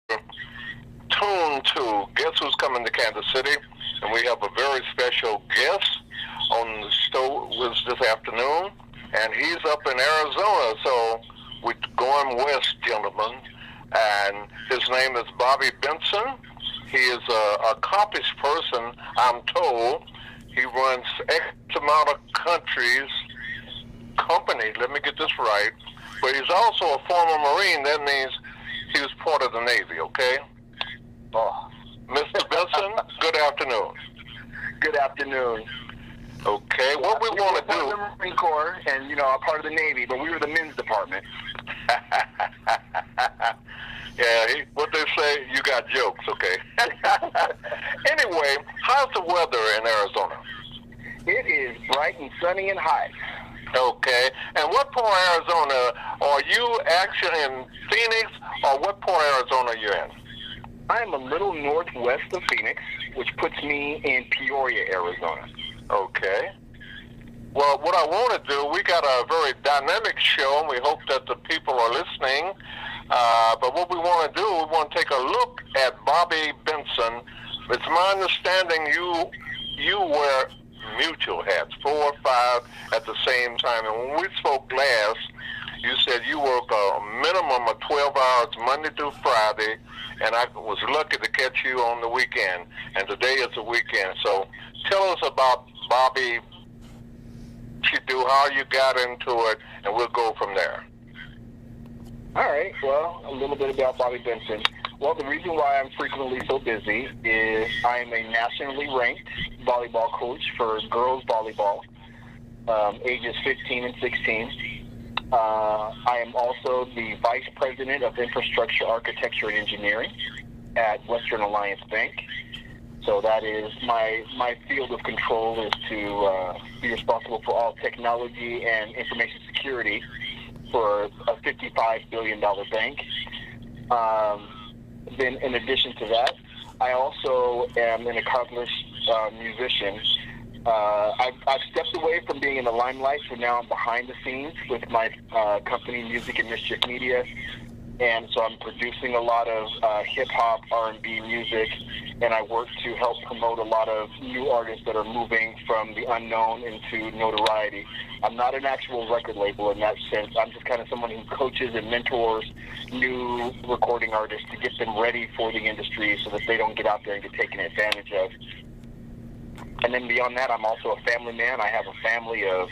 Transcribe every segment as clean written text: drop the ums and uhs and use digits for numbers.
tuned to Guess Who's Coming to Kansas City, and we have a very special guest on the show this afternoon, and he's up in Arizona, so we're going west, gentlemen, and his name is Bobby Benson. He is an accomplished person, I'm told. He runs X amount of company, let me get this right, but he's also a former Marine. That means he was part of the Navy, okay? Oh, Mr. Benson, good afternoon. Good afternoon. Okay, what we want to do... We were the Marine Corps, and, I'm part of the Navy, but we were the men's department. Yeah, what they say, you got jokes, okay? Anyway, how's the weather in Arizona? It is bright and sunny and hot. Okay, and what part of Arizona, are you actually in Phoenix, or what part of Arizona are you in? I am a little northwest of Phoenix, which puts me in Peoria, Arizona. Okay. Well, what I want to do, we got a very dynamic show, and we hope that the people are listening. But what we want to do, we want to take a look at Bobby Benson. It's my understanding you wear mutual hats, 4 or 5 at the same time. And when we spoke last, you said you work a minimum of 12 hours Monday through Friday, and I was lucky to catch you on the weekend. And today is the weekend. So tell us about Bobby, what you do, how you got into it, and we'll go from there. All right. Well, a little bit about Bobby Benson. Well, the reason why I'm frequently so busy is I'm a nationally ranked volleyball coach for girls volleyball, ages 15 and 16. I am also the Vice President of Infrastructure, Architecture, and Engineering at Western Alliance Bank. So that is my field of control is to be responsible for all technology and information security for a $55 billion bank. Then in addition to that, I also am an accomplished musician. I've stepped away from being in the limelight, so now I'm behind the scenes with my company, Music and Mischief Media. And so I'm producing a lot of hip-hop, R&B music, and I work to help promote a lot of new artists that are moving from the unknown into notoriety. I'm not an actual record label in that sense. I'm just kind of someone who coaches and mentors new recording artists to get them ready for the industry so that they don't get out there and get taken advantage of. And then beyond that, I'm also a family man. I have a family of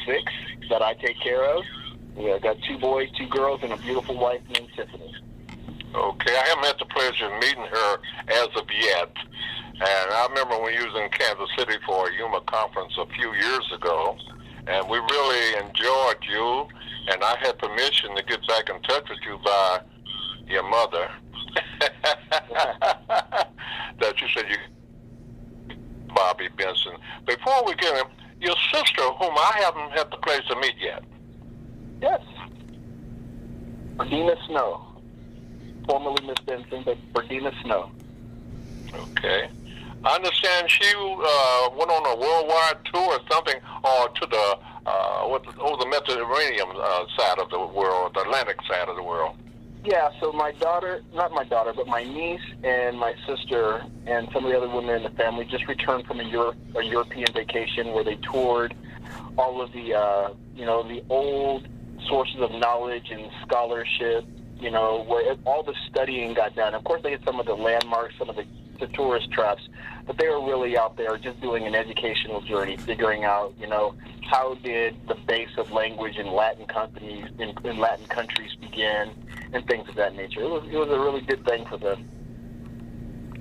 6 that I take care of. I've got 2 boys, 2 girls, and a beautiful wife named Tiffany. Okay, I haven't had the pleasure of meeting her as of yet. And I remember when you was in Kansas City for a Yuma conference a few years ago, and we really enjoyed you, and I had permission to get back in touch with you by your mother. That you said you, Bobby Benson. Before we get him, your sister, whom I haven't had the pleasure to meet yet. Yes. Berdina Snow. Formerly Miss Benson, but Berdina Snow. Okay. I understand she went on a worldwide tour or something, or to the Mediterranean side of the world, the Atlantic side of the world. Yeah, so my daughter, not my daughter, but my niece and my sister and some of the other women in the family just returned from a European vacation where they toured all of the, the old sources of knowledge and scholarship, where all the studying got done. Of course, they had some of the landmarks, some of the tourist traps, but they were really out there just doing an educational journey, figuring out, how did the base of language in Latin countries begin, and things of that nature. It was a really good thing for them.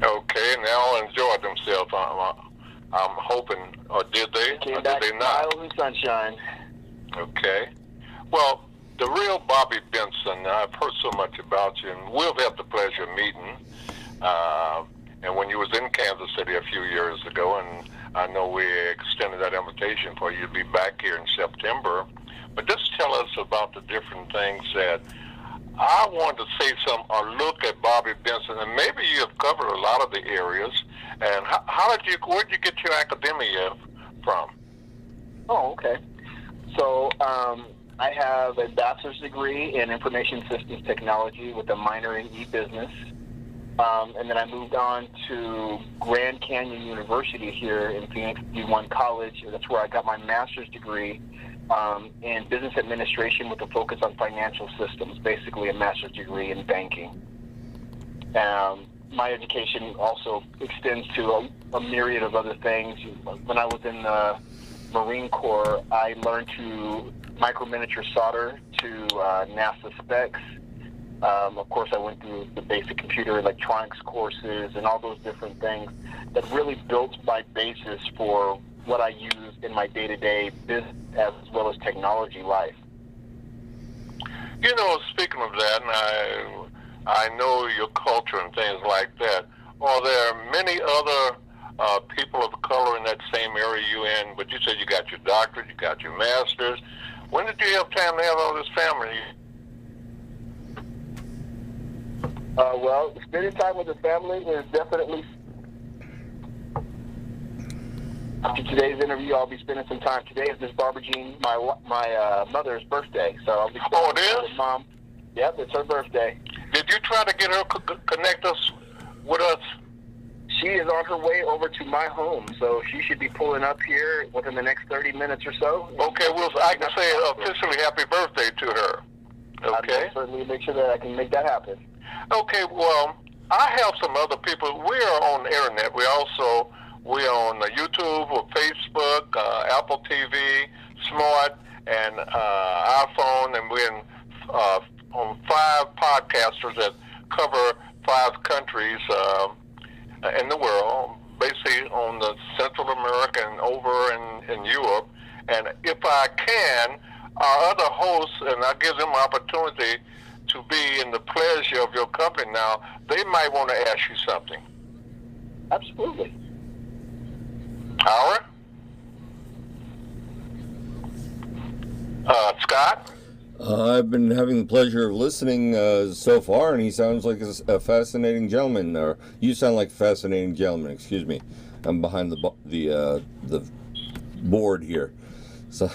Okay, and they all enjoyed themselves. I'm hoping, or did they? Came or back did they not? smiles and sunshine. Okay. Well, the real Bobby Benson, I've heard so much about you, and we'll have the pleasure of meeting. And when you was in Kansas City a few years ago, and I know we extended that invitation for you to be back here in September, but just tell us about the different things that I wanted to say look at Bobby Benson, and maybe you have covered a lot of the areas. And where did you get your academia from? Oh, okay. So I have a bachelor's degree in information systems technology with a minor in e-business. And then I moved on to Grand Canyon University here in Phoenix, D1 College. That's where I got my master's degree in business administration with a focus on financial systems, basically a master's degree in banking. My education also extends to a myriad of other things. When I was in the Marine Corps, I learned to micro-miniature solder to NASA specs. Of course, I went through the basic computer electronics courses and all those different things that really built my basis for what I use in my day-to-day business as well as technology life. You know, speaking of that, and I know your culture and things like that, are there many other people of color in that same area you're in? But you said you got your doctorate, you got your master's. When did you have time to have all this family? Well, spending time with the family is definitely... After today's interview, I'll be spending some time. Today is Miss Barbara Jean, my mother's birthday, so I'll be spending time with Mom. Yep, it's her birthday. Did you try to get her connect us with us? She is on her way over to my home, so she should be pulling up here within the next 30 minutes or so. Okay, well, I can say officially happy birthday to her. Okay. I'll certainly make sure that I can make that happen. Okay, well, I have some other people. We are on the internet. We're on YouTube or Facebook, Apple TV, Smart, and iPhone, and we're on 5 podcasters that cover 5 countries in the world, basically on the Central America and over in Europe. And if I can, our other hosts, and I give them an opportunity to be in the pleasure of your company now, they might want to ask you something. Absolutely. Howard? Scott? I've been having the pleasure of listening so far, and he sounds like a fascinating gentleman. Or you sound like a fascinating gentleman. Excuse me, I'm behind the board here, so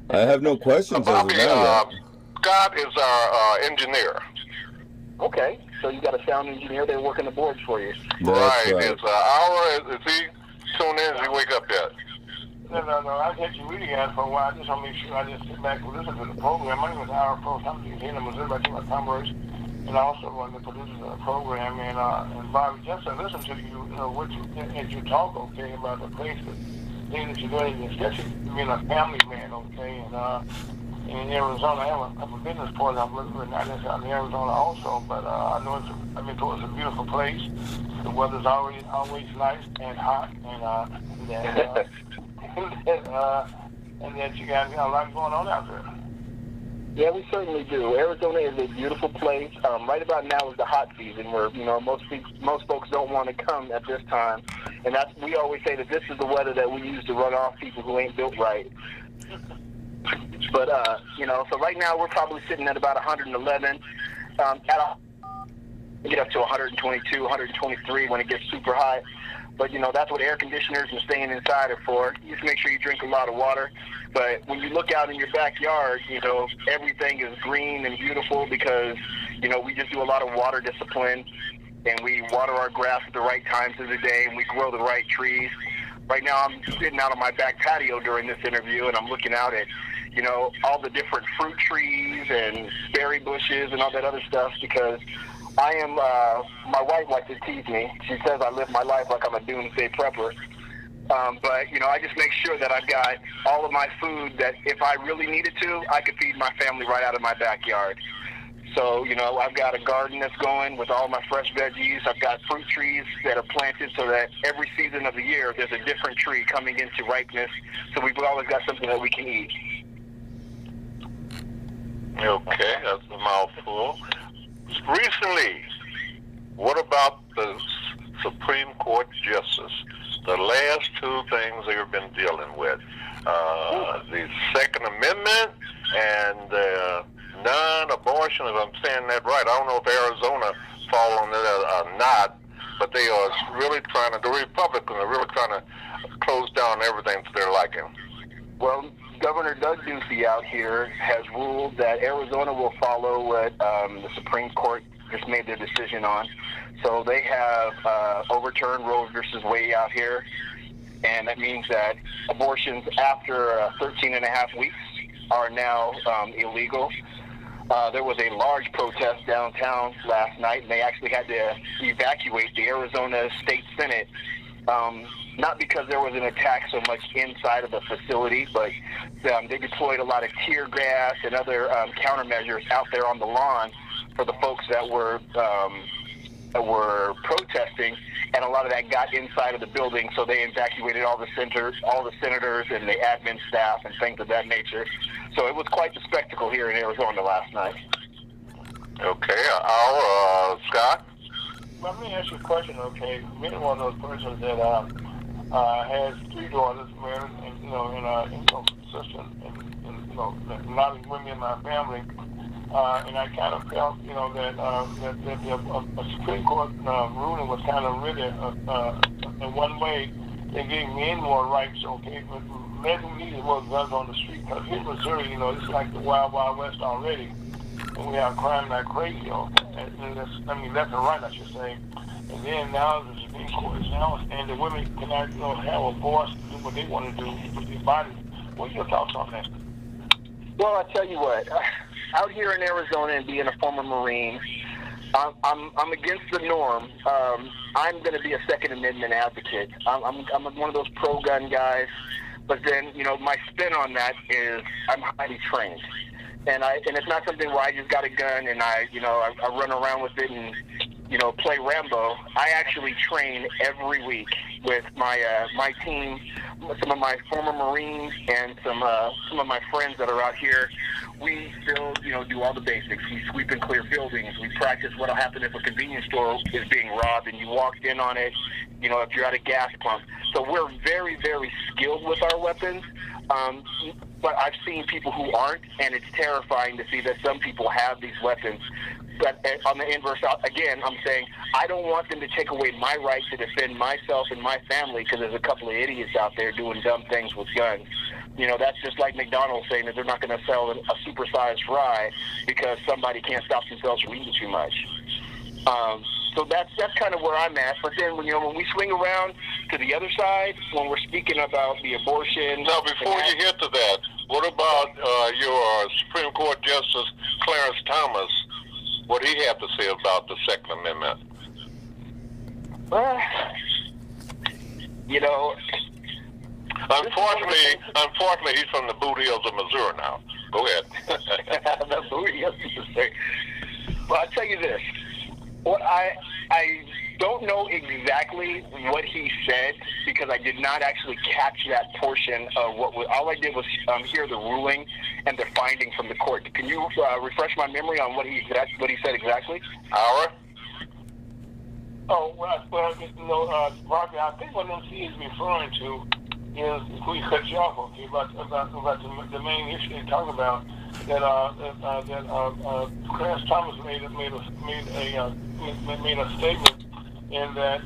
I have no questions as of now. Scott is our engineer. Okay, so you got a sound engineer there working the boards for you. Right. It's Howard. Is he tuned in? Does he wake up yet? No. I've had you reading it for a while. I just want to make sure I just sit back and listen to the program. My name is Howard Post. I'm here in Missouri by Commerce, and I also run the producer of the program. And Bobby, just to listen to you, what you as you talk, okay, about the place, the things that you're doing, especially being a family man, okay, and in Arizona, I have a business partner I'm living not necessarily in Arizona also, but I know I've been told it's a beautiful place. The weather's always nice and hot, and that you got a lot going on out there. Yeah, we certainly do. Arizona is a beautiful place. Right about now is the hot season, where most folks don't want to come at this time, and we always say that this is the weather that we use to run off people who ain't built right. But so right now we're probably sitting at about 111. Get up to 122, 123 when it gets super hot. But, that's what air conditioners and staying inside are for. You just make sure you drink a lot of water. But when you look out in your backyard, everything is green and beautiful because, we just do a lot of water discipline, and we water our grass at the right times of the day, and we grow the right trees. Right now I'm sitting out on my back patio during this interview, and I'm looking out at, all the different fruit trees and berry bushes and all that other stuff because I am, my wife likes to tease me. She says I live my life like I'm a doomsday prepper. But, I just make sure that I've got all of my food that if I really needed to, I could feed my family right out of my backyard. So, I've got a garden that's going with all my fresh veggies. I've got fruit trees that are planted so that every season of the year there's a different tree coming into ripeness. So we've always got something that we can eat. Okay, that's a mouthful. Recently, what about the Supreme Court justice? The last 2 things they've been dealing with. The Second Amendment and non-abortion, if I'm saying that right. I don't know if Arizona fall on that or not, but they are really the Republicans are really trying to close down everything to their liking. Well, Governor Doug Ducey out here has ruled that Arizona will follow what the Supreme Court just made their decision on. So they have overturned Roe versus Wade out here, and that means that abortions after 13 and a half weeks are now illegal. There was a large protest downtown last night, and they actually had to evacuate the Arizona State Senate, not because there was an attack so much inside of the facility, but they deployed a lot of tear gas and other countermeasures out there on the lawn for the folks that were protesting, and a lot of that got inside of the building, so they evacuated all the senators and the admin staff and things of that nature. So it was quite the spectacle here in Arizona last night. Okay, Scott? Let me ask you a question, okay? Being one of those persons that has 3 daughters married, and in a sister, and not women in my family, and I kind of felt, that a Supreme Court ruling was kind of really, in one way, they gave men more rights, okay, but men who needed more guns on the street. Because here in Missouri, it's like the Wild Wild West already, and we have crime like crazy, okay? And left and right, I should say. And then now the Supreme Court is now, and the women cannot, have a voice to do what they want to do with their bodies. What are your thoughts on that? Well, I tell you what, out here in Arizona and being a former Marine, I'm against the norm. I'm going to be a Second Amendment advocate. I'm one of those pro-gun guys, but then, my spin on that is I'm highly trained. And it's not something where I just got a gun and I run around with it and, play Rambo. I actually train every week with my team, some of my former Marines, and some of my friends that are out here. We still, do all the basics. We sweep and clear buildings. We practice what'll happen if a convenience store is being robbed and you walked in on it, if you're at a gas pump. So we're very, very skilled with our weapons. But I've seen people who aren't, and it's terrifying to see that some people have these weapons. But on the inverse, again, I'm saying I don't want them to take away my right to defend myself and my family because there's a couple of idiots out there doing dumb things with guns. That's just like McDonald's saying that they're not going to sell a supersized fry because somebody can't stop themselves from eating too much. So that's kind of where I'm at. But then when we swing around to the other side, when we're speaking about the abortion. Now, before you get to that, what about your Supreme Court Justice Clarence Thomas? What he have to say about the Second Amendment? Well, Unfortunately, he's from the Boot Hills of Missouri now. Go ahead. The Boot Hills of Missouri. Well, I'll tell you this. What I don't know exactly what he said because I did not actually catch that portion of all I did was hear the ruling and the finding from the court. Can you refresh my memory on what he said exactly? Howard? Oh, Roger, I think what MC is referring to is, before you cut you off, okay, about the main issue they talk about, that Clarence Thomas made a statement, and that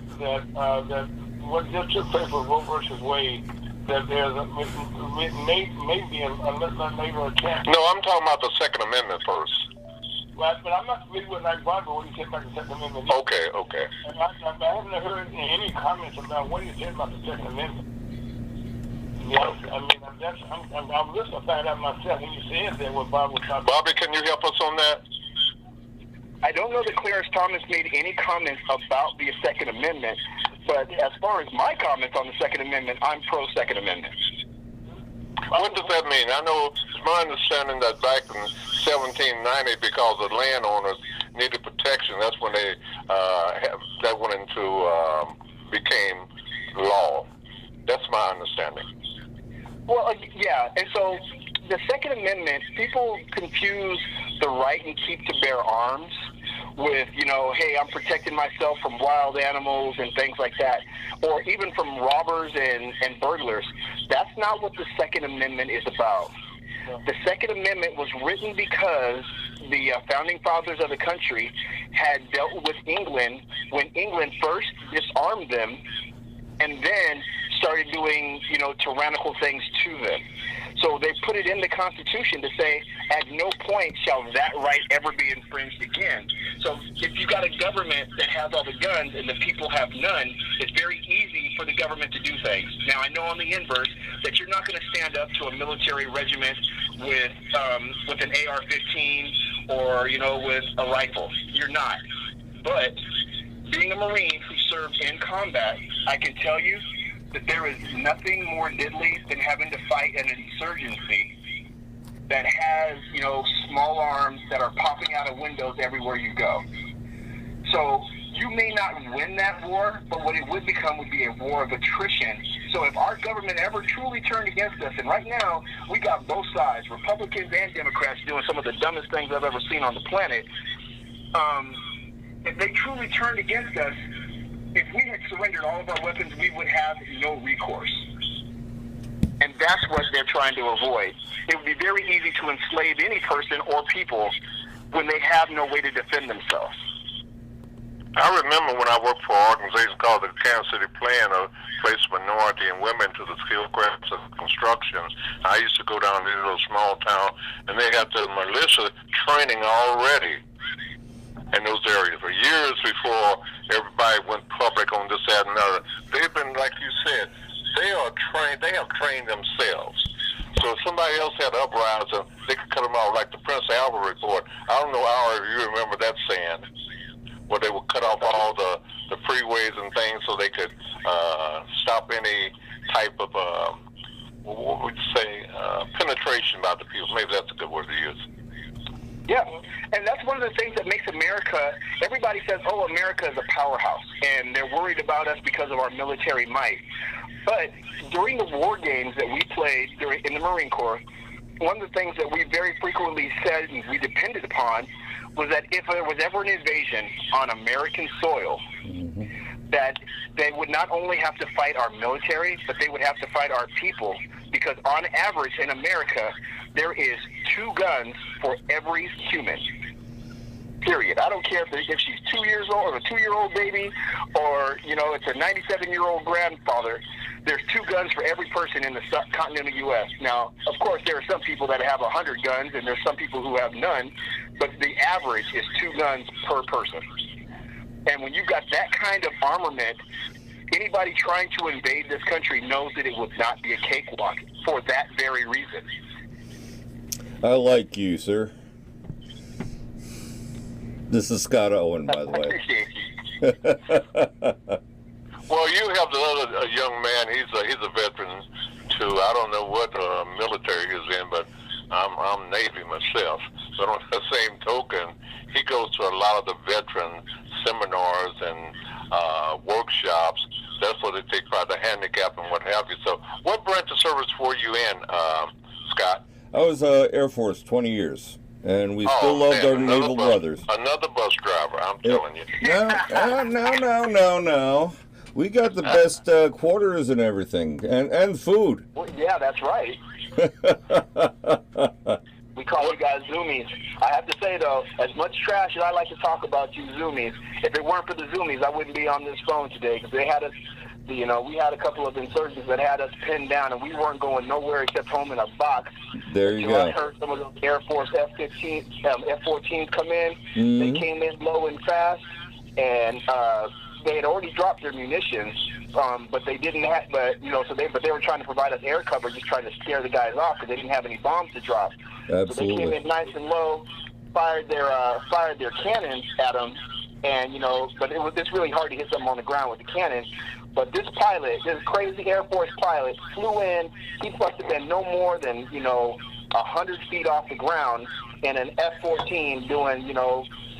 what just took place with Roe versus Wade, that there's maybe a later attack. No, I'm talking about the Second Amendment first. Right, but I'm not familiar with Roger what he said about the Second Amendment. Okay. And I haven't heard any comments about what he said about the Second Amendment. Yes, I mean, I'm listening to find out myself when you said that what Bob was talking about. Bobby, can you help us on that? I don't know that Clarence Thomas made any comments about the Second Amendment, but as far as my comments on the Second Amendment, I'm pro-Second Amendment. What does that mean? I know it's my understanding that back in 1790, because the landowners needed protection, that's when that went into became law. That's my understanding. Well, yeah, and so the Second Amendment, people confuse the right and keep to bear arms with, hey, I'm protecting myself from wild animals and things like that, or even from robbers and burglars. That's not what the Second Amendment is about. The Second Amendment was written because the founding fathers of the country had dealt with England when England first disarmed them and then started doing, tyrannical things to them. So they put it in the Constitution to say, at no point shall that right ever be infringed again. So if you got a government that has all the guns and the people have none, it's very easy for the government to do things. Now, I know on the inverse that you're not going to stand up to a military regiment with an AR-15 or, with a rifle. You're not. But being a Marine who served in combat, I can tell you that there is nothing more deadly than having to fight an insurgency that has, small arms that are popping out of windows everywhere you go. So you may not win that war, but what it would become would be a war of attrition. So if our government ever truly turned against us, and right now we got both sides, Republicans and Democrats, doing some of the dumbest things I've ever seen on the planet, if they truly turned against us, if we had surrendered all of our weapons, we would have no recourse. And that's what they're trying to avoid. It would be very easy to enslave any person or people when they have no way to defend themselves. I remember when I worked for an organization called the Kansas City Plan, to place minority and women to the skilled crafts of construction. I used to go down to those small town, and they had the militia training already in those areas for years before everybody went public on this, that, and another. They've been, like you said, they have trained themselves. So if somebody else had an uprising, they could cut them off, like the Prince Albert report. I don't know how you remember that saying, where they would cut off all the freeways and things so they could stop any type of, what would you say, penetration by the people. Maybe that's a good word to use. Yeah, and that's one of the things that makes America, everybody says, oh, America is a powerhouse, and they're worried about us because of our military might. But during the war games that we played in the Marine Corps, one of the things that we very frequently said and we depended upon was that if there was ever an invasion on American soil, that they would not only have to fight our military, but they would have to fight our people, because on average in America, there is 2 guns for every human. Period. I don't care if she's 2 years old or a 2-year-old baby, or it's a 97-year-old grandfather. There's 2 guns for every person in the continental U.S. Now, of course, there are some people that have 100 guns, and there's some people who have none, but the average is 2 guns per person. And when you've got that kind of armament, anybody trying to invade this country knows that it would not be a cakewalk for that very reason. I like you, sir. This is Scott Owen, by the way. I appreciate you. Well, you have the other young man. He's a veteran too. I don't know what military he's in, but I'm Navy myself. But on the same token, he goes to a lot of the veteran seminars and workshops. That's what they take pride, the handicap and what have you. So, what branch of service were you in, Scott? I was Air Force 20 years. And we still loved our naval brothers. Another bus driver, I'm telling you. No. We got the best quarters and everything, and food. Well, yeah, that's right. We call you guys Zoomies. I have to say, though, as much trash as I like to talk about you Zoomies, if it weren't for the Zoomies, I wouldn't be on this phone today, because they had us, we had a couple of insurgents that had us pinned down, and we weren't going nowhere except home in a box. There you go. I heard some of those Air Force F-14s come in. Mm-hmm. They came in low and fast, and they had already dropped their munitions, but they didn't have. But they were trying to provide us air cover, just trying to scare the guys off because they didn't have any bombs to drop. Absolutely. So they came in nice and low, fired their cannons at them, and but it's really hard to hit something on the ground with the cannon. But this pilot, this crazy Air Force pilot, flew in. He must have been no more than 100 feet off the ground in an F-14 doing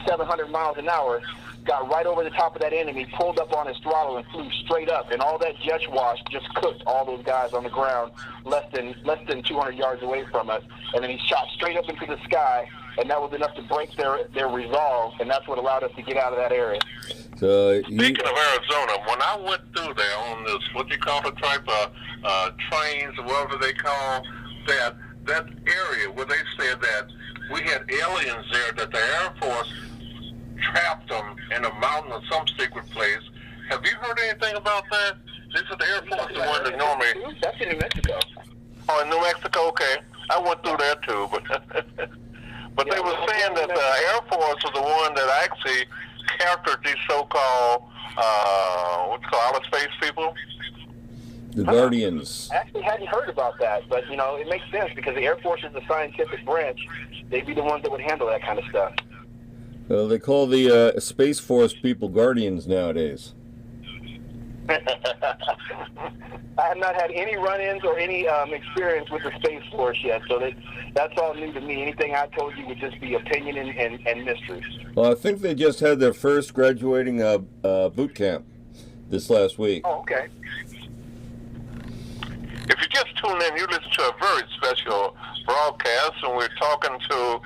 700 miles an hour. Got right over the top of that enemy, pulled up on his throttle, and flew straight up. And all that jet wash just cooked all those guys on the ground, less than 200 yards away from us. And then he shot straight up into the sky, and that was enough to break their resolve. And that's what allowed us to get out of that area. So speaking of Arizona, when I went through there on this, what you call the type of trains or whatever they call that area where they said that we had aliens there, that the Air Force trapped them in a mountain or some secret place. Have you heard anything about that? They said the Air Force is the one that normally... That's in New Mexico. Oh, in New Mexico, okay. I went through there too, but but they were saying that the Air Force was the one that actually captured these so-called what's called outer space people. The Guardians. I actually hadn't heard about that, but you know, it makes sense because the Air Force is the scientific branch. They'd be the ones that would handle that kind of stuff. Well, they call the Space Force people Guardians nowadays. I have not had any run-ins or any experience with the Space Force yet, so that's all new to me. Anything I told you would just be opinion and mystery. Well, I think they just had their first graduating boot camp this last week. Oh, okay. If you just tune in, you listen to a very special broadcast, and we're talking to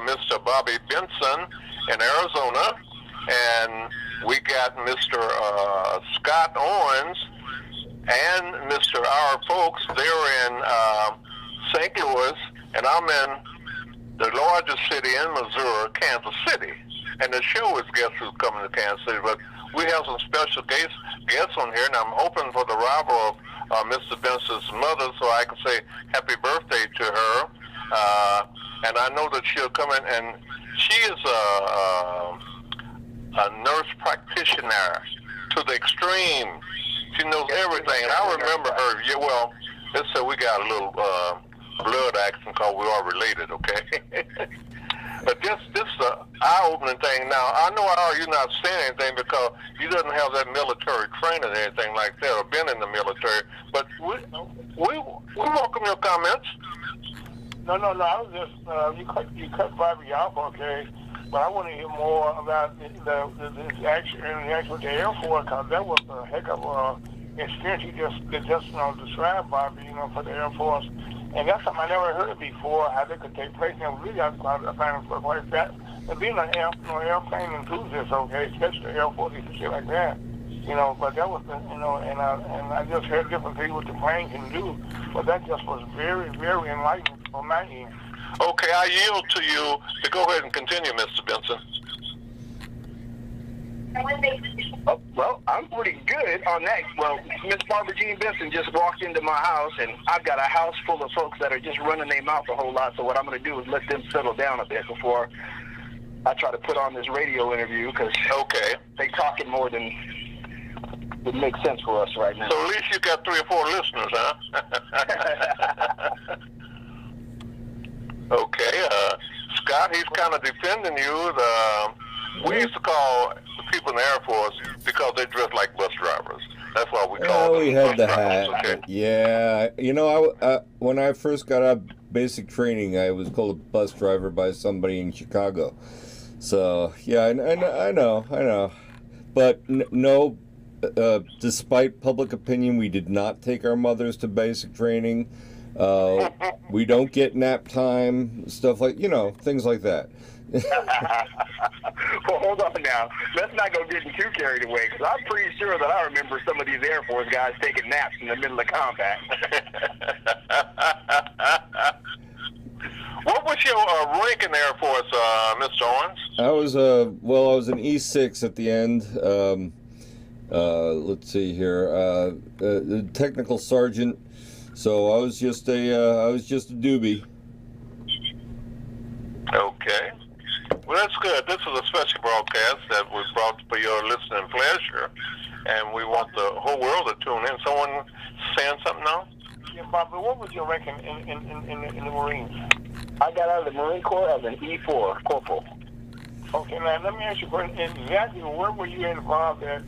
Mr. Bobby Benson in Arizona, and we got Mr. Scott Owens and Mr. Our folks. They're in St. Louis, and I'm in the largest city in Missouri, Kansas City. And the show is Guess Who's Coming to Kansas City, but we have some special guests on here, and I'm hoping for the arrival of Mr. Benson's mother, so I can say happy birthday to her. And I know that she'll come in, and she is a nurse practitioner to the extreme. She knows everything, and I remember her. Yeah, well, let's say we got a little blood action because we are related, okay? But this is an eye-opening thing. Now, I know you're not saying anything because you doesn't have that military training or anything like that, or been in the military. But we welcome your comments. No. I was just you cut Bobby off, okay? But I want to hear more about this action with the Air Force, because that was a heck of a experience you just described, Bobby, for the Air Force. And that's something I never heard of before, how that could take place. And really, I find it like that. And being an airplane enthusiast, okay, especially the Air Force and shit like that, but that was, and I just heard different things what the plane can do. But that just was very, very enlightening for my end. Okay, I yield to you to go ahead and continue, Mr. Benson. Oh, well, I'm pretty good on that. Well, Miss Barbara Jean Benson just walked into my house, and I've got a house full of folks that are just running their mouth a whole lot. So what I'm going to do is let them settle down a bit before I try to put on this radio interview, because they talking more than would make sense for us right now. So at least you got 3 or 4 listeners, huh? Okay, Scott, he's kind of defending you. We used to call the people in the Air Force because they dress like bus drivers. That's why we call them. We had bus the drivers, hat. okay? Yeah, when I first got out of basic training, I was called a bus driver by somebody in Chicago. So yeah, I know. But no, despite public opinion, we did not take our mothers to basic training. We don't get nap time, stuff like, things like that. Well, hold on now. Let's not go getting too carried away, because I'm pretty sure that I remember some of these Air Force guys taking naps in the middle of combat. What was your rank in the Air Force, Mr. Owens? I was an E6 at the end. Let's see here. Technical sergeant. So I was just a doobie. Okay. Well, that's good. This is a special broadcast that was brought for your listening pleasure, and we want the whole world to tune in. Someone saying something now? Yeah, Bobby, what was your rank in the Marines? I got out of the Marine Corps as an E4 corporal. Okay, now let me ask you a question. Exactly where were you involved at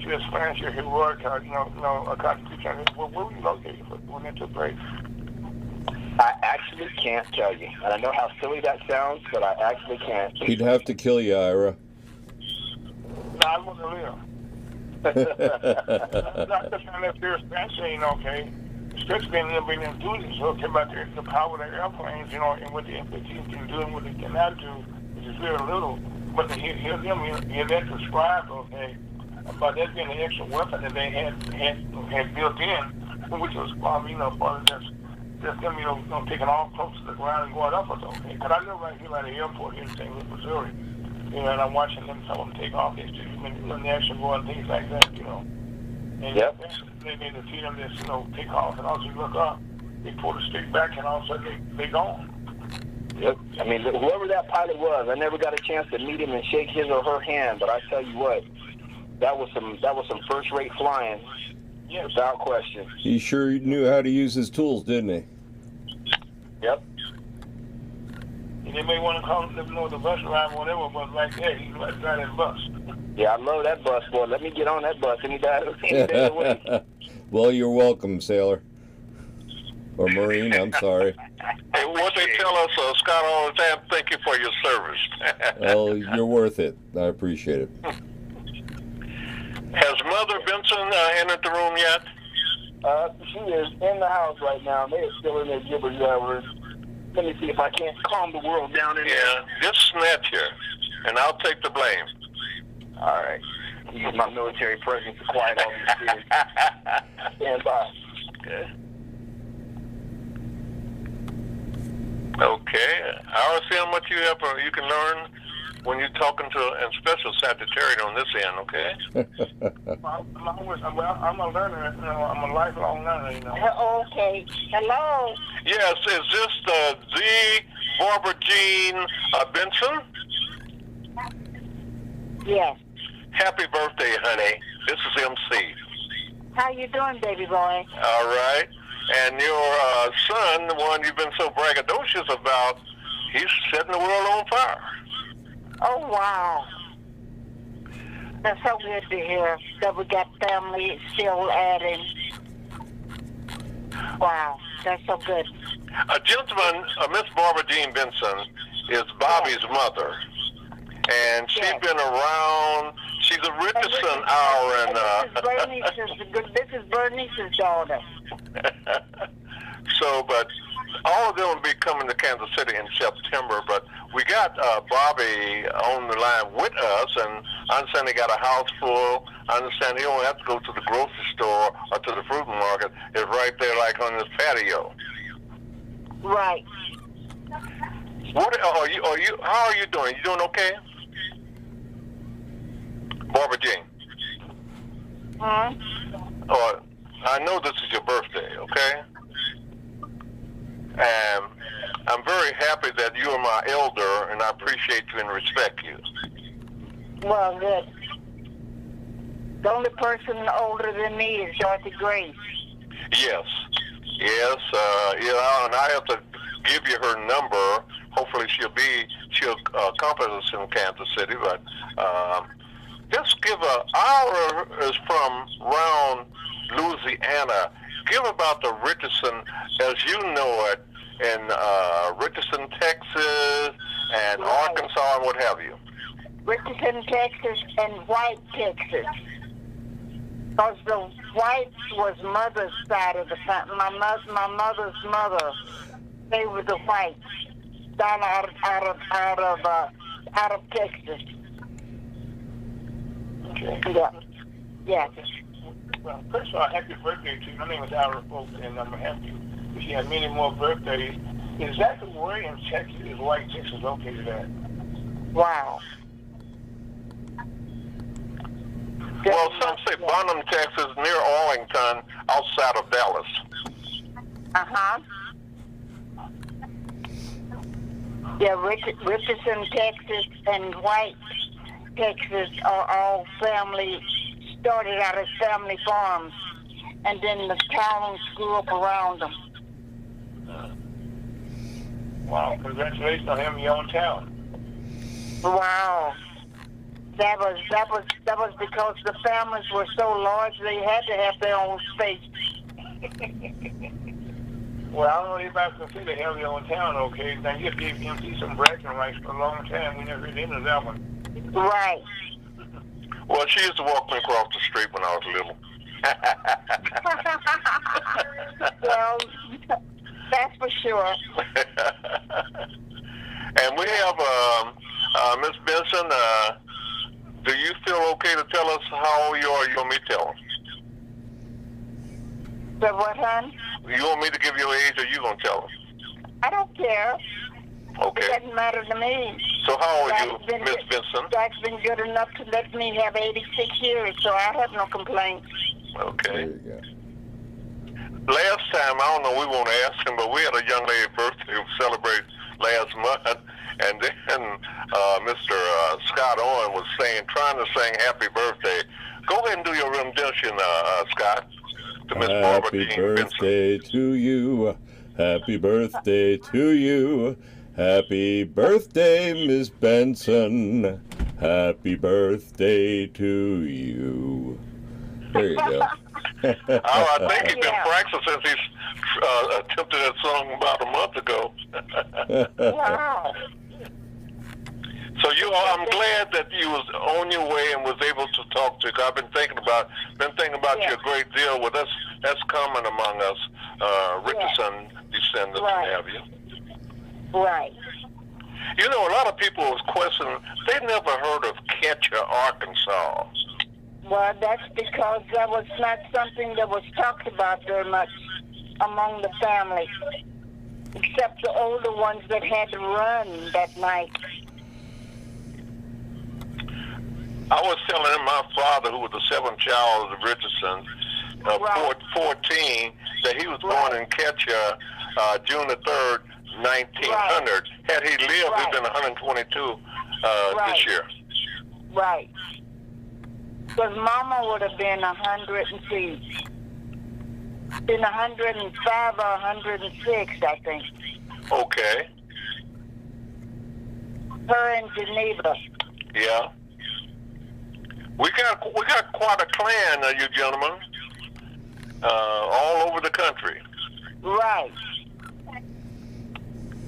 you experienced your heroic, a contribution? Where were you located when that took place? I actually can't tell you. And I know how silly that sounds, but I actually can't. He'd have to kill you, Ira. No, I want to live. Not just trying to fear expansion, okay? Especially being enthusiastic, okay, about the power of the airplanes, and what the F-15 can do and what they cannot do, which is very little. But to hear that described, okay, about that being an extra weapon that they had built in, which was part of just them, taking off close to the ground and going up or something. Because I live right here by the airport here in St. Louis, Missouri. And I'm watching them, some of them take off. They shoot them in the action and things like that, And yep. They see them just, take off. And also you look up, they pull the stick back, and all of a sudden they gone. Yep. I mean, whoever that pilot was, I never got a chance to meet him and shake his or her hand. But I tell you what, that was some first-rate flying, without question. He sure knew how to use his tools, didn't he? Yep. And they may want to call him, let him know the bus ride, whatever, but like, hey, he's about to drive that bus. Yeah, I love that bus, boy. Let me get on that bus any day of the week. Well, you're welcome, sailor. Or Marine, I'm sorry. Hey, what they tell us, Scott, all the time, thank you for your service. Well, you're worth it. I appreciate it. Has Mother Benson entered the room yet? She is in the house right now. They are still in their gibber-jabber. Let me see if I can't calm the world down in there. Yeah, just snatch her, and I'll take the blame. All right. Use my military presence to quiet all these kids. Stand by. Okay. I always see how much you have. You can learn when you're talking to a special Sagittarian on this end. Okay. I'm a learner. You know, I'm a lifelong learner. You know. Okay. Hello. Yes. Is this the Barbara Jean Benson? Yes. Happy birthday, honey. This is MC. How you doing, baby boy? All right. And your son, the one you've been so braggadocious about, he's setting the world on fire. Oh, wow. That's so good to hear that we got family still adding. Wow, that's so good. A gentleman, Miss Barbara Jean Benson, is Bobby's mother. And she's been around. She's a Richardson hour. This is Bernice's daughter. So, but all of them will be coming to Kansas City in September. But we got Bobby on the line with us, and I understand he got a house full. I understand he don't have to go to the grocery store or to the fruit market. It's right there, like on his patio. Right. What are you? How are you doing? You doing okay? Barbara Jean. Oh, I know this is your birthday, okay? And I'm very happy that you are my elder, and I appreciate you and respect you. Well, good. The only person older than me is Dorothy Grace. Yes. Yes, you know, and I have to give you her number. Hopefully she'll accompany us in Kansas City, but just give our is from around Louisiana. Give about the Richardson as you know it in Richardson, Texas, and Arkansas, and what have you. Richardson, Texas, and White, Texas. Because the White was mother's side of the family. My mother's mother, they were the Whites down out of Texas. Okay. Yeah. Well, first of all, happy birthday to you. My name is Ira Folk, and I'm happy if you have many more birthdays. Exactly where in Texas is White, Texas located at? Wow. Well, some say Bonham, Texas, near Arlington, outside of Dallas. Uh-huh. Yeah, Richardson, Texas, and White, Texas are all family, started out as family farms, and then the towns grew up around them. Wow, congratulations on having your own town. Wow. That was because the families were so large they had to have their own space. Well, I don't know if I consider they have their own town, okay? Now, you gave MC some bragging rights for a long time. We never really into that one. Right. Well, she used to walk me across the street when I was little. Well, that's for sure. And we have Miss Benson. Do you feel okay to tell us how old you are? You want me to tell them? So what, hon? You want me to give your age, or you gonna tell them? I don't care. Okay. It doesn't matter to me. So how old are you, Miss Benson? God's been good enough to let me have 86 years, so I have no complaints. Okay. There you go. last time, I don't know, we won't ask him, but we had a young lady's birthday we celebrated last month, and then Mr. Scott Owen was trying to sing happy birthday. Go ahead and do your rendition, Scott, to Miss Barbara Dean Happy birthday to you. Happy birthday to you. Happy birthday, Miss Benson. Happy birthday to you. There you go. I think he's been practicing since he's attempted that song about a month ago. Wow. So I'm glad that you was on your way and was able to talk to you. I've been thinking about you a great deal with us. That's common among us, Richardson descendants, what have you. Right. You know, a lot of people was questioning. They never heard of Ketcher, Arkansas. Well, that's because that was not something that was talked about very much among the family, except the older ones that had to run that night. I was telling him my father, who was the seventh child of the Richardsons, 14, that he was born in Ketcher, June the 3rd, 1900. Had he lived, he'd been 122 this year. Right. Because Mama would have been 105 or 106, I think. Okay. Her in Geneva. Yeah. We got quite a clan, you gentlemen, all over the country. Right.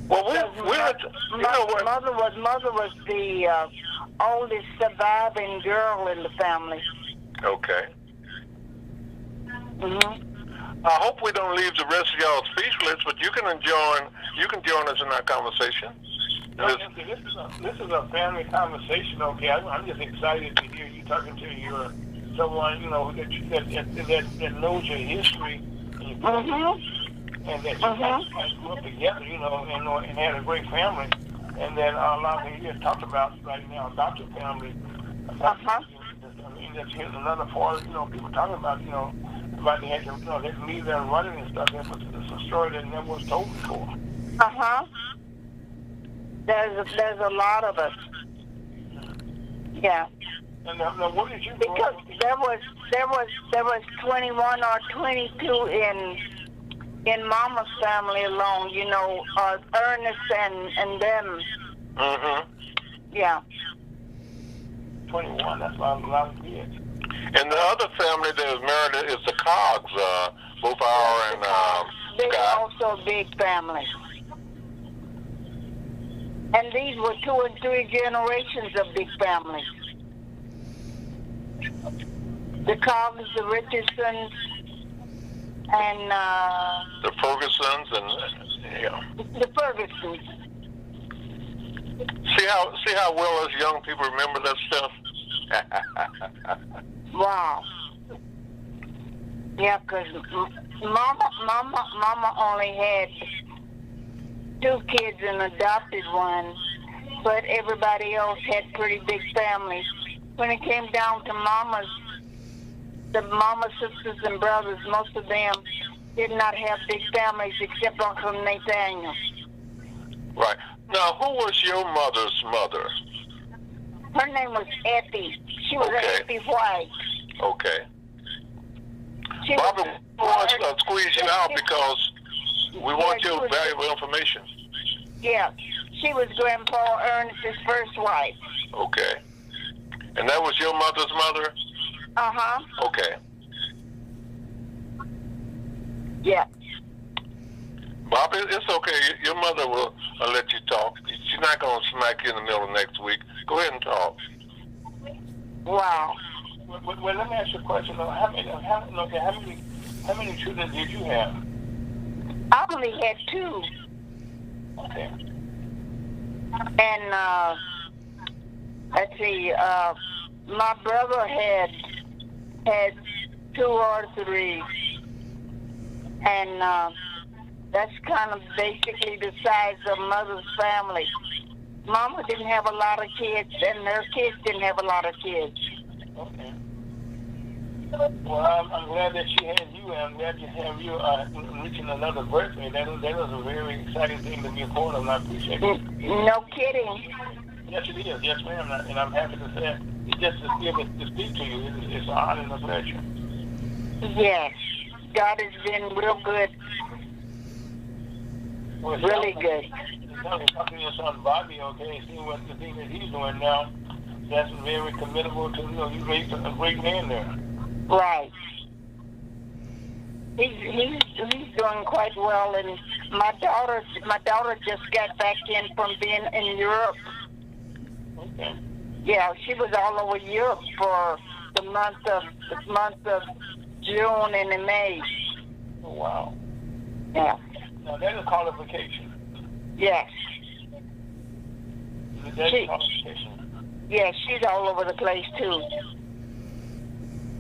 Well, Mother was the oldest surviving girl in the family. Okay. Mhm. I hope we don't leave the rest of y'all speechless, but you can join us in our conversation. This is a family conversation, okay? I'm just excited to hear you talking to someone, you know, that knows your history. And that you guys grew up together, you know, and had a great family. And then a lot of you talked about right now about your family. I mean, that's another part, you know, people talking about, you know, about they had to, you know, they leave there running and stuff. It's a story that never was told before. There's a lot of us. Yeah. And now what did you do? Because there was 21 or 22 in Mama's family alone, you know, Ernest and them. Yeah. 21, that's a lot of kids. And the other family that was married is the Coggs, both our and They're Scott. also a big family. And these were 2 and 3 generations of big families. The Coggs, the Richardsons, and The Fergusons and the Fergusons. See how well us young people remember that stuff. Wow. Yeah, 'cause Mama only had 2 kids and adopted one, but everybody else had pretty big families. When it came down to the Mama's sisters and brothers, most of them did not have big families except Uncle Nathaniel. Right. Now, who was your mother's mother? Her name was Effie. She was Effie White. Okay. Bobby, we want to squeeze you out because we want your valuable information. Yeah. She was Grandpa Ernest's first wife. Okay. And that was your mother's mother? Okay. Yeah. Bobby, it's okay. Your mother will let you talk. She's not going to smack you in the middle of next week. Go ahead and talk. Wow. Well, let me ask you a question. How many children did you have? I only had 2. Okay. And let's see, my brother had 2 or 3, and that's kind of basically the size of Mother's family. Mama didn't have a lot of kids, and their kids didn't have a lot of kids. Okay. Well, I'm glad that she had you, and I'm glad to have you reaching another birthday. That was a very exciting thing to be a part of, and I appreciate it. No kidding. Yes, it is. Yes, ma'am. And I'm happy to say it. It's just to be able to speak to you. It's an honor and a pleasure. Yes. God has been real good. Well, Really good. Talking to your son Bobby, okay, seeing what the thing that he's doing now, that's very commendable to, you raised a great man there. Right. He's doing quite well, and my daughter just got back in from being in Europe. Okay. Yeah, she was all over Europe for the month of June and in May. Oh, wow. Yeah. Now, that is qualification. Yes. That's qualification. Yeah, she's all over the place too.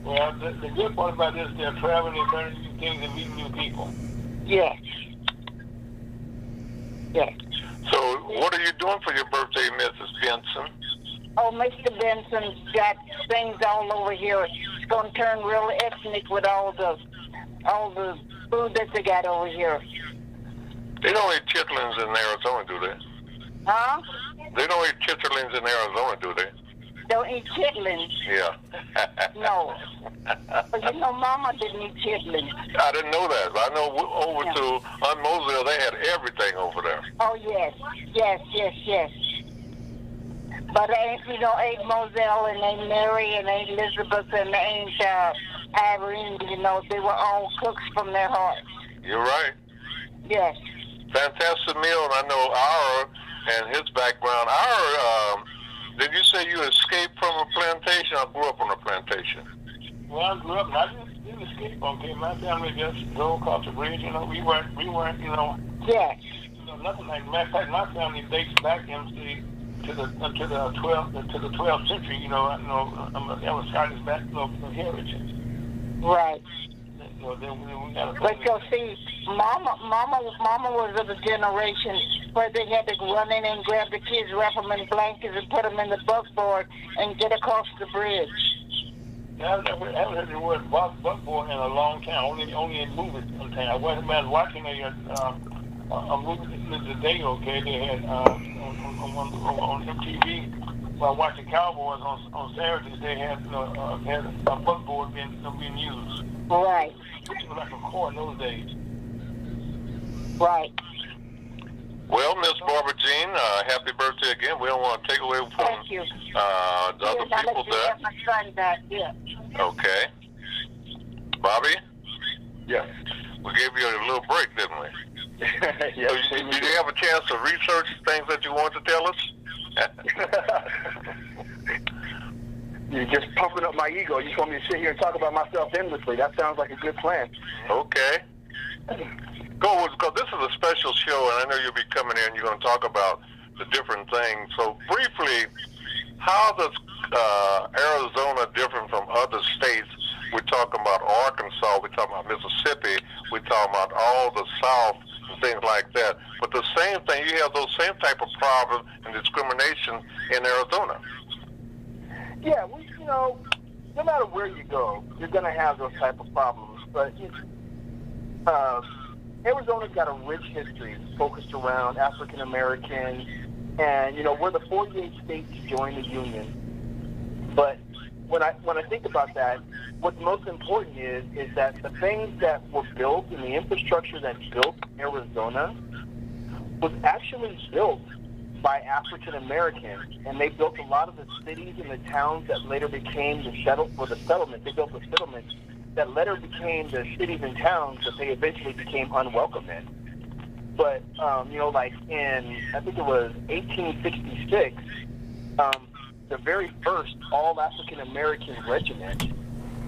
Well, the good part about this, they're traveling, they're learning new things and meeting new people. Yes. Yes. So, what are you doing for your birthday, Mrs. Benson? Oh, Mr. Benson's got things all over here. It's going to turn real ethnic with all the food that they got over here. They don't eat chitlins in Arizona, do they? Huh? They don't eat chitlins in Arizona, do they? Don't eat chitlins. Yeah. No. But you know, Mama didn't eat chitlins. I didn't know that. I know over to Aunt Moselle, they had everything over there. Oh, yes. Yes, yes, yes. But ain't Moselle and ain't Mary and ain't Elizabeth and ain't Irene, they were all cooks from their hearts. You're right. Yes. Fantastic meal, and I know our and his background. Our, did you say you escaped from a plantation? I grew up on a plantation. Well, I grew up, I didn't escape, okay? My family just drove across the bridge, we weren't, Yes. Nothing like, matter of fact, my family dates back to the 12th century, that was Scottish back, heritage. Right. We got But you'll see, Mama was of the generation where they had to run in and grab the kids, wrap them in blankets, and put them in the buckboard and get across the bridge. I've never heard the word buckboard in a long time. Only in movies sometimes. I wasn't watching a movie today. Okay, they had on MTV. While watching Cowboys on Saturdays, they had a buckboard being used. Right. Which was like a core in those days. Right. Well, Miss Barbara Jean, happy birthday again. We don't want to take away from Thank you. the other people there. Have my son back. Yeah. Okay. Bobby? Yes. We gave you a little break, didn't we? Yes. So did you have a chance to research things that you want to tell us? You're just pumping up my ego. You just want me to sit here and talk about myself endlessly. That sounds like a good plan. Okay. Go, because this is a special show, and I know you'll be coming in. You're going to talk about the different things. So briefly, how does Arizona different from other states? We're talking about Arkansas. We're talking about Mississippi. We're talking about all the South and things like that. But the same thing, you have those same type of problems and discrimination in Arizona. Yeah, well, no matter where you go, you're going to have those type of problems. But Arizona's got a rich history focused around African Americans, and we're the 48th state to join the union. But when I think about that, what's most important is that the things that were built and the infrastructure that's built in Arizona was actually built by African Americans, and they built a lot of the cities and the towns that later became the settlement. They built the settlements that later became the cities and towns that they eventually became unwelcome in. But like in, I think it was 1866, the very first all African American regiment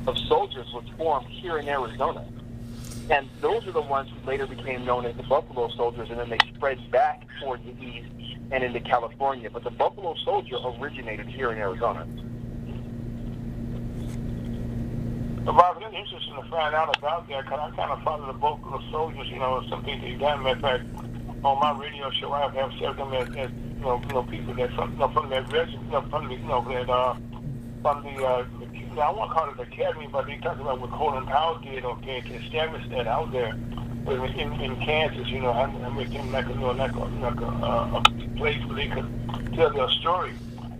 of soldiers was formed here in Arizona. And those are the ones who later became known as the Buffalo Soldiers, and then they spread back toward the east and into California. But the Buffalo Soldier originated here in Arizona. Well, Bob, it's interesting to find out about that, because I kind of follow the Buffalo Soldiers, some people you've done. Matter of fact, on my radio show, I have several them as people that from that regiment, from from the I won't call it the academy, but they talked about what Colin Powell did, okay, to establish that out there in Kansas, you know, and make them like a place where they could tell their story.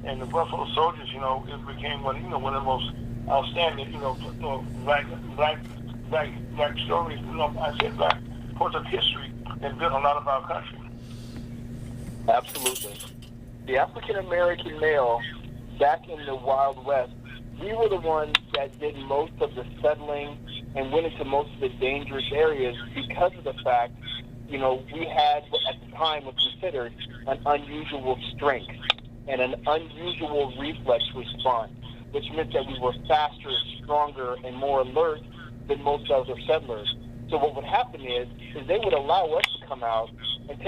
And the Buffalo Soldiers, you know, it became one of the most outstanding, black stories. You know, I said black parts of history that built a lot of our country. Absolutely. The African American male back in the Wild West, we were the ones that did most of the settling and went into most of the dangerous areas because of the fact, we had what at the time was considered an unusual strength and an unusual reflex response, which meant that we were faster, stronger, and more alert than most other settlers. So what would happen is they would allow us to come out and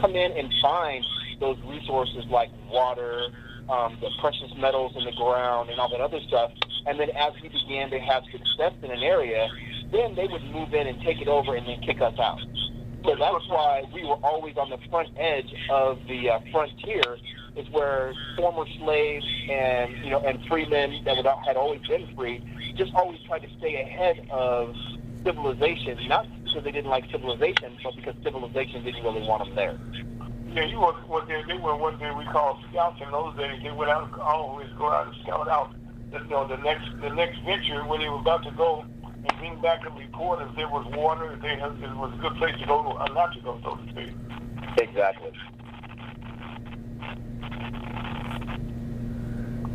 come in and find those resources like water, the precious metals in the ground, and all that other stuff. And then as we began to have success in an area, then they would move in and take it over and then kick us out. So that's why we were always on the front edge of the frontier, is where former slaves and and freemen that had always been free just always tried to stay ahead of civilization, not because they didn't like civilization, but because civilization didn't really want them there. Yeah, they were what we call scouts in those days. They would always go out and scout out the next venture where they were about to go, and bring back a report if there was water, if it was a good place to go or not to go, so to speak. Exactly.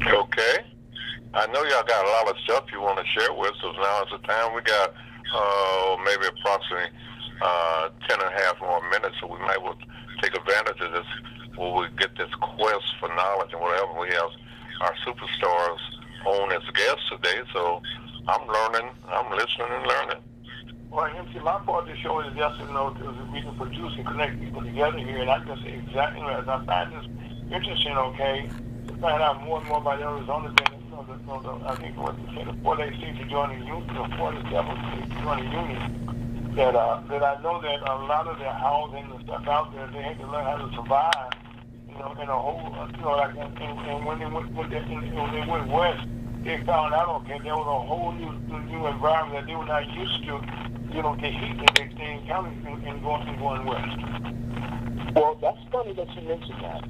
Okay. I know y'all got a lot of stuff you want to share with us, so now is the time. We got maybe approximately 10 and a half more minutes, so we might well take advantage of this where we get this quest for knowledge and whatever. We have our superstars on as guests today, so I'm learning, I'm listening and learning. Well, MC, my part of the show is just we can produce and connect people together here, and I can say exactly as I find this interesting, okay, to find out more and more about Arizona than I think what they said, the 4-day states to join the union, the 47 states to join the union, that I know that a lot of their housing and stuff out there, they had to learn how to survive, in a whole, and when they went west, they found out, okay, there was a whole new environment that they were not used to, the heat that they encountered in going west. Well, that's funny that you mentioned that.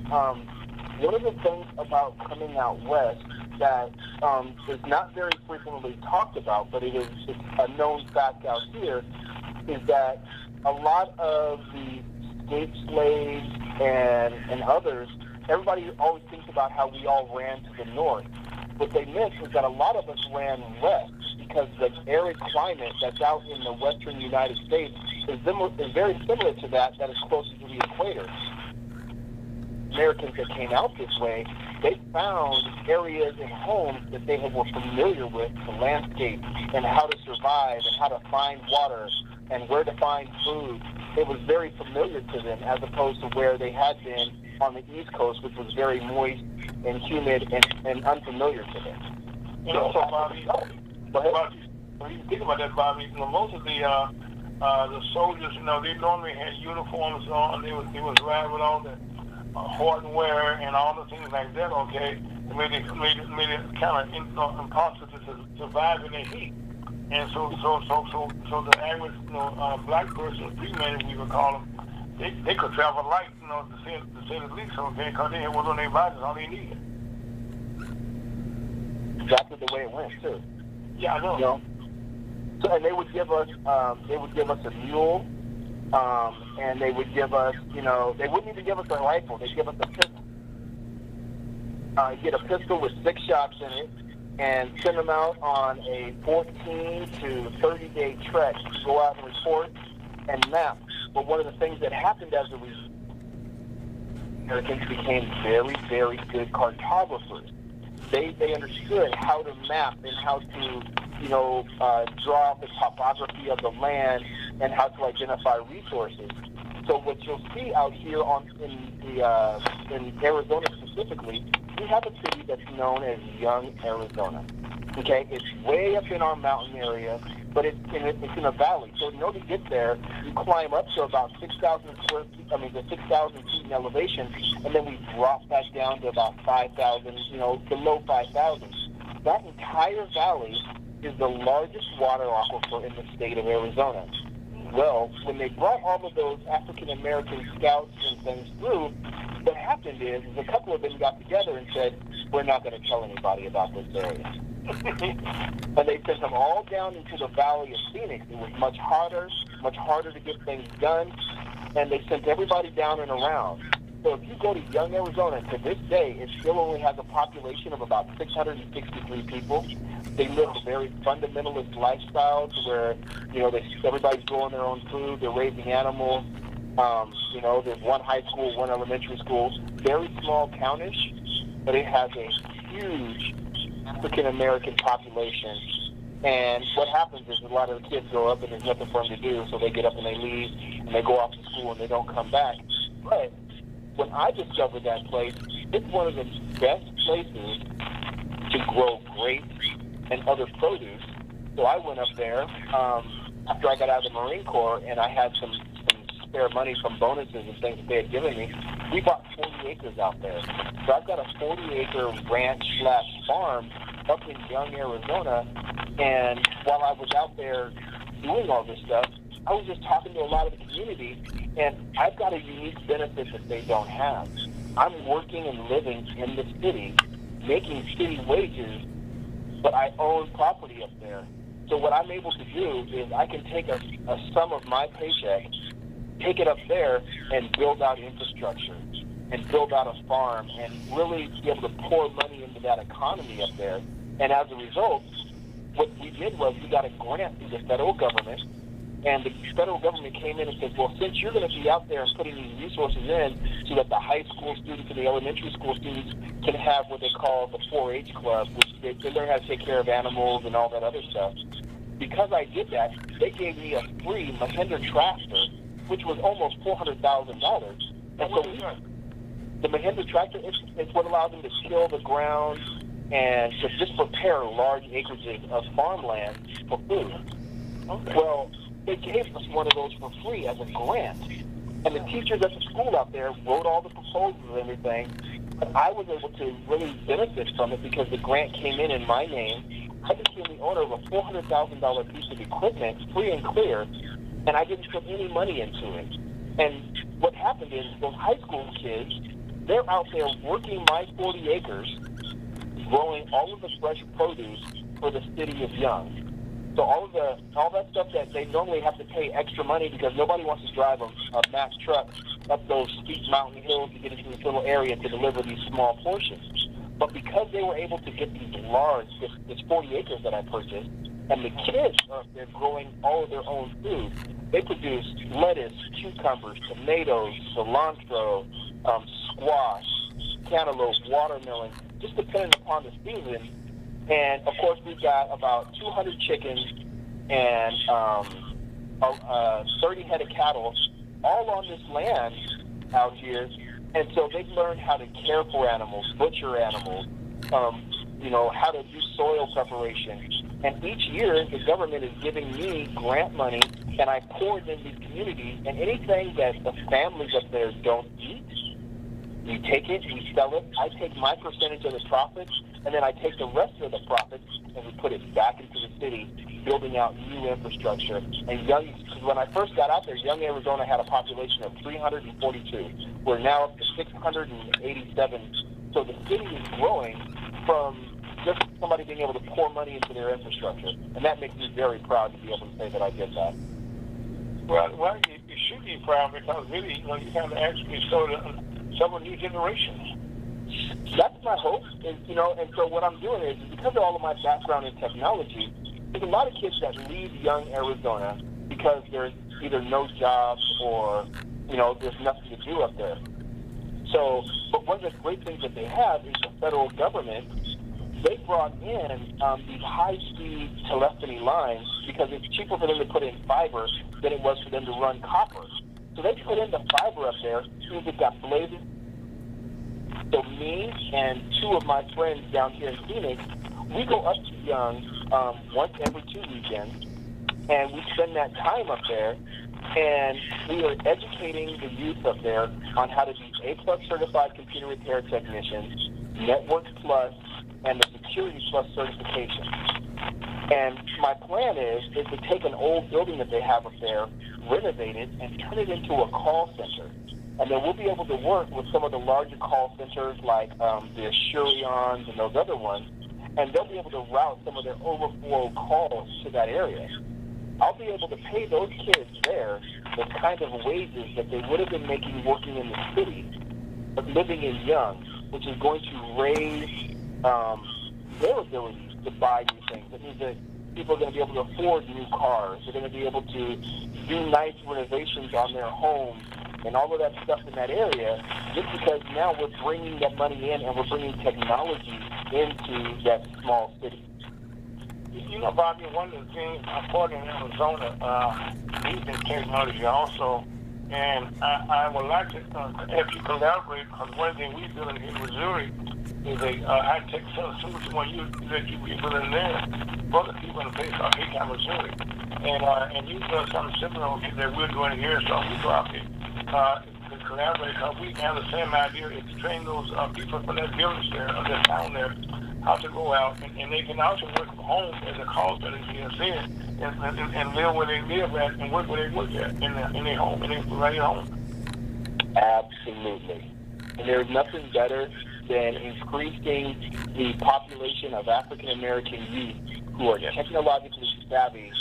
One of the things about coming out west that is not very frequently talked about, but it's a known fact out here, is that a lot of the escaped slaves and others, everybody always thinks about how we all ran to the north. What they miss is that a lot of us ran west because the arid climate that's out in the western United States is very similar to that is closer to the equator. Americans that came out this way, they found areas and homes that they were familiar with, the landscape and how to survive and how to find water and where to find food. It was very familiar to them as opposed to where they had been on the East Coast, which was very moist and humid and unfamiliar to them. So Bobby, when you think about that, Bobby, most of the soldiers, they normally had uniforms on. They was riding with all the hardware and all the things like that. Okay, it made it kind of impossible to survive in the heat. And so the average black person, free man, as we would call them, they could travel light, to say the least, okay, because they had what on their bodies, all they needed. Exactly the way it went too. Yeah, I know. So, and they would give us a mule, and they would give us, they wouldn't even give us a rifle. They'd give us a pistol. Get a pistol with 6 shots in it, and send them out on a 14 to 30-day trek to go out and report and map. But one of the things that happened as a result, Americans became very, very good cartographers. They understood how to map and how to, draw out the topography of the land and how to identify resources. So what you'll see out here in Arizona specifically, we have a city that's known as Young Arizona. Okay, it's way up in our mountain area, but it's in a valley. So in order to get there, you climb up to about 6,000 square feet. I mean, the 6,000 feet in elevation, and then we drop back down to about 5,000. Below 5,000. That entire valley is the largest water aquifer in the state of Arizona. Well, when they brought all of those African American scouts and things through, what happened is a couple of them got together and said, "We're not going to tell anybody about this area." And they sent them all down into the Valley of Phoenix. It was much harder to get things done, and they sent everybody down and around. So if you go to Young, Arizona, to this day, it still only has a population of about 663 people. They live a very fundamentalist lifestyle to where, everybody's growing their own food, they're raising animals. There's one high school, one elementary school, very small townish, but it has a huge African American population. And what happens is a lot of the kids grow up and there's nothing for them to do, so they get up and they leave and they go off to school and they don't come back. But when I discovered that place, it's one of the best places to grow grapes and other produce. So I went up there after I got out of the Marine Corps, and I had some spare money from bonuses and things that they had given me. We bought 40 acres out there. So I've got a 40-acre ranch/farm up in Young, Arizona. And while I was out there doing all this stuff, I was just talking to a lot of the community, and I've got a unique benefit that they don't have. I'm working and living in the city, making city wages, but I own property up there. So what I'm able to do is I can take a sum of my paycheck, take it up there, and build out infrastructure, and build out a farm, and really be able to pour money into that economy up there. And as a result, what we did was we got a grant through the federal government, and the federal government came in and said, well, since you're going to be out there and putting these resources in so that the high school students and the elementary school students can have what they call the 4-H club, which they learn how to take care of animals and all that other stuff. Because I did that, they gave me a free Mahindra tractor, which was almost $400,000. And so the Mahindra tractor, it's what allows them to till the ground and to just prepare large acreages of farmland for food. Okay. Well, they gave us one of those for free as a grant. And the teachers at the school out there wrote all the proposals and everything. But I was able to really benefit from it because the grant came in my name. I became the owner of a $400,000 piece of equipment, free and clear, and I didn't put any money into it. And what happened is those high school kids, they're out there working my 40 acres, growing all of the fresh produce for the city of Young. So all that stuff that they normally have to pay extra money because nobody wants to drive a Mack truck up those steep mountain hills to get into this little area to deliver these small portions. But because they were able to get these large, this 40 acres that I purchased, and the kids are up there growing all of their own food, they produce lettuce, cucumbers, tomatoes, cilantro, squash, cantaloupe, watermelon, just depending upon the season. And, of course, we've got about 200 chickens and 30 head of cattle all on this land out here. And so they've learned how to care for animals, butcher animals, how to do soil preparation. And each year, the government is giving me grant money, and I pour it in these communities. And anything that the families up there don't eat, we take it, we sell it. I take my percentage of the profits, and then I take the rest of the profits and we put it back into the city, building out new infrastructure. And when I first got out there, Young, Arizona had a population of 342. We're now up to 687. So the city is growing from just somebody being able to pour money into their infrastructure. And that makes me very proud to be able to say that I did that. Well, you should be proud because really, you kind of actually showed some new generations. That's my hope, and so what I'm doing is because of all of my background in technology, there's a lot of kids that leave Young, Arizona because there's either no jobs or, there's nothing to do up there. So, but one of the great things that they have is the federal government. They brought in these high-speed telephony lines because it's cheaper for them to put in fiber than it was for them to run copper. So they put in the fiber up there, and they've got blazing. So me and two of my friends down here in Phoenix, We go up to Young once every 2 weekends, and we spend that time up there, and we are educating the youth up there on how to be A-plus certified computer repair technicians, Network Plus, and the Security Plus certification. And my plan is to take an old building that they have up there, renovate it, and turn it into a call center. And then we'll be able to work with some of the larger call centers like the Assurions and those other ones, and they'll be able to route some of their overflow calls to that area. I'll be able to pay those kids there the kind of wages that they would have been making working in the city, but living in Young, which is going to raise their ability to buy new things. It means that people are going to be able to afford new cars. They're going to be able to do nice renovations on their homes and all of that stuff in that area, just because now we're bringing that money in and we're bringing technology into that small city. You know, Bobby, one of the things I'm part in Arizona, using technology also, and I would like to have you collaborate, because one thing we're doing in Missouri is a high-tech solution where that you be put in there for the people in the place called Haytown, Missouri. And you've done something similar that we're doing here, so we go out there to collaborate, because we have the same idea, is to train those people from that village there, or that town there, how to go out, and they can also work from home as a call center, as you said, and live where they live at and work where they work at, in their home, right at home. Absolutely. And there's nothing better than increasing the population of African American youth who are technologically savvy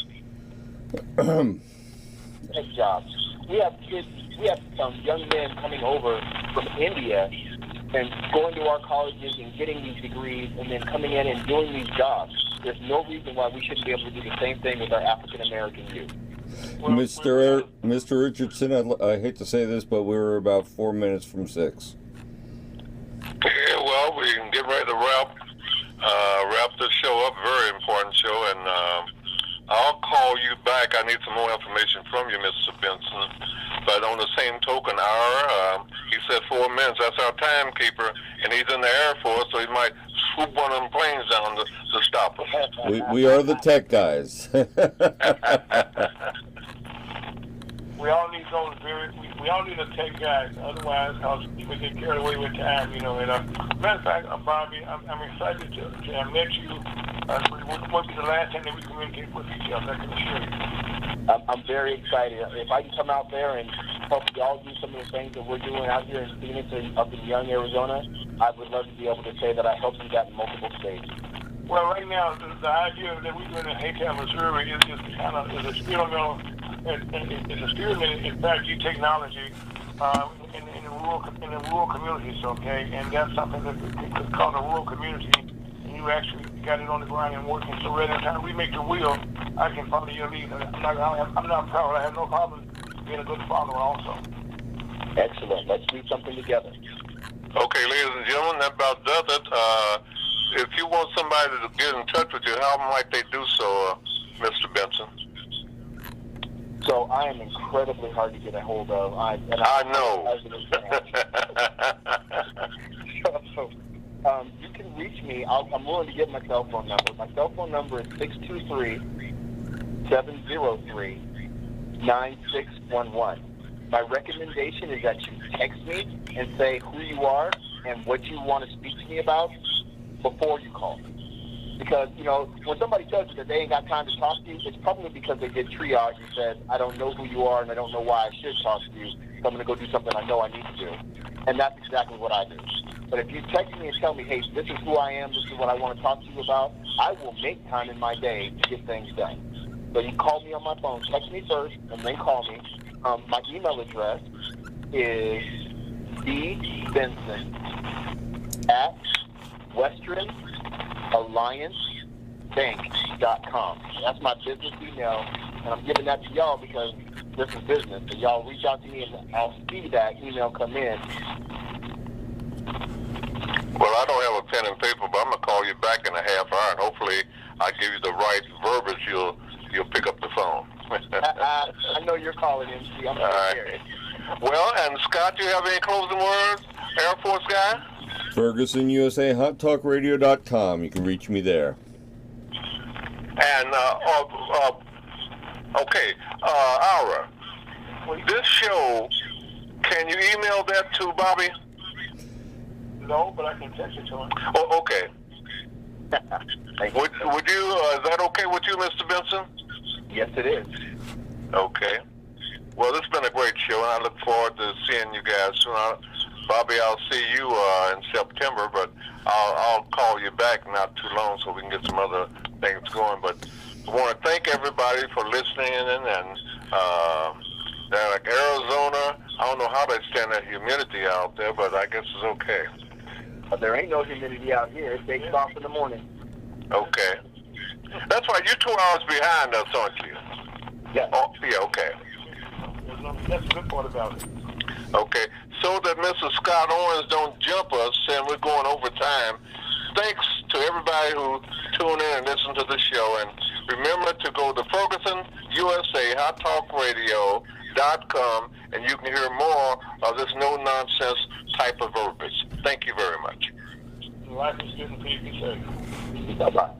tech jobs. We have kids, we have some young men coming over from India and going to our colleges and getting these degrees and then coming in and doing these jobs. There's no reason why we shouldn't be able to do the same thing with our African American youth. Mr. Richardson, I hate to say this, but we're about 4 minutes from 6. Yeah, well, we can get ready to wrap this show up. Very important show, and I'll call you back. I need some more information from you, Mr. Benson. But on the same token, he said 4 minutes. That's our timekeeper, and he's in the Air Force, so he might swoop one of them planes down to stop us. We are the tech guys. We all need those we all need to take guys, otherwise because people get carried away with time, you know. And matter of fact, Bobby, I'm excited to have met you. It won't be the last time that we communicate with each other, I can assure you. I'm very excited. If I can come out there and help y'all do some of the things that we're doing out here in Phoenix and up in Young, Arizona, I would love to be able to say that I helped you that in multiple states. Well, right now, the idea that we're doing in Haytown, Missouri is just kind of is a experimental. It's a experiment in 5G technology in the rural communities, okay? And that's something that is called a rural community. And you actually got it on the ground and working. So rather than trying to remake the wheel, I can follow your lead. I'm not proud. I have no problem being a good follower also. Excellent. Let's do something together. Okay, ladies and gentlemen, that about does it. If you want somebody to get in touch with you, how might they do so, Mr. Benson? So I am incredibly hard to get a hold of. I know. So, you can reach me. I'm willing to give my cell phone number. My cell phone number is 623-703-9611. My recommendation is that you text me and say who you are and what you want to speak to me about before you call me. Because, you know, when somebody tells you that they ain't got time to talk to you, it's probably because they did triage and said, I don't know who you are and I don't know why I should talk to you, so I'm going to go do something I know I need to do. And that's exactly what I do. But if you text me and tell me, hey, this is who I am, this is what I want to talk to you about, I will make time in my day to get things done. So you call me on my phone, text me first, and then call me. My email address is bbenson@westernalliancebank.com. That's my business email, and I'm giving that to y'all because this is business. So y'all reach out to me, and I'll see that email come in. Well, I don't have a pen and paper, but I'm going to call you back in a half hour, and hopefully I give you the right verbiage. You'll pick up the phone. I know you're calling in. See, I'm going to hear it. Well, and Scott, do you have any closing words, Air Force guy? FergusonUSAHotTalkRadio.com. You can reach me there. And, okay, Aura, this show, can you email that to Bobby? No, but I can text it to him. Oh, okay. Would you, is that okay with you, Mr. Benson? Yes, it is. Okay. Well, this has been a great show, and I look forward to seeing you guys soon. Bobby, I'll see you in September, but I'll call you back not too long so we can get some other things going. But I want to thank everybody for listening, and like Arizona, I don't know how they stand that humidity out there, but I guess it's okay. There ain't no humidity out here. It takes off in the morning. Okay. That's right. You're 2 hours behind us, aren't you? Yeah. Oh, yeah, okay. That's the good part about it. Okay. So that Mrs. Scott Owens don't jump us, and we're going over time. Thanks to everybody who tuned in and listened to the show. And remember to go to FergusonUSAHotTalkRadio.com, and you can hear more of this no-nonsense type of verbiage. Thank you very much. Life is good and peace be safe. Bye-bye.